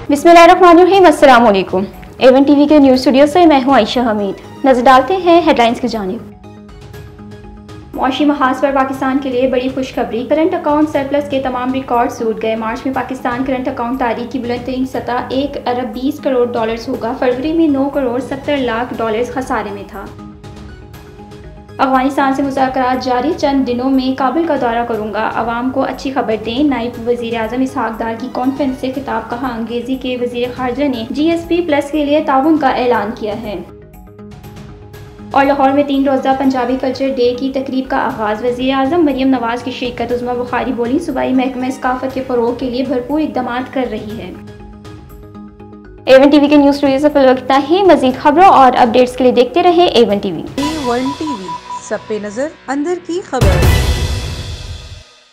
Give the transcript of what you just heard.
बिस्मिल्लाहिर्रहमानिर्रहीम, अस्सलाम वालेकुम। A1 टीवी के न्यूज़ स्टूडियो से मैं हूं आयशा हमीद। नजर डालते हैं हेडलाइंस की जानिब। मौशी महाज पर पाकिस्तान के लिए बड़ी खुशखबरी, करंट अकाउंट सरप्लस के तमाम रिकॉर्ड टूट गए। मार्च में पाकिस्तान करंट अकाउंट तारीख की बुलंद तरीन सतह $1 अरब 20 करोड़ होगा। फरवरी में $9 करोड़ 70 लाख खसारे में था। अफगानिस्तान से मुज़ाकरात जारी, चंद दिनों में काबिल का दौरा करूंगा, अवाम को अच्छी खबर दें। नायब वज़ीर आज़म इसहाक डार की कॉन्फ्रेंस से खिताब, कहा अंग्रेजी के वज़ीर ख़ारजा ने GSP+ के लिए ताउन का ऐलान किया है। और लाहौर में 3 रोज़ा पंजाबी कल्चर डे की तकरीब का आगाज़, वज़ीर आज़म मरियम नवाज़ की शिरकत। उज़्मा बुखारी बोली, सूबाई महकमा सकाफ़त के फ़रोग़ के लिए भरपूर इक़दाम कर रही है। A1 टीवी के न्यूज़ स्टूडियो से फिलहाल इतना ही। मज़ीद खबरों और अपडेट्स के लिए देखते रहे A1 टीवी। A1 टीवी, सब पे नजर, अंदर की खबर।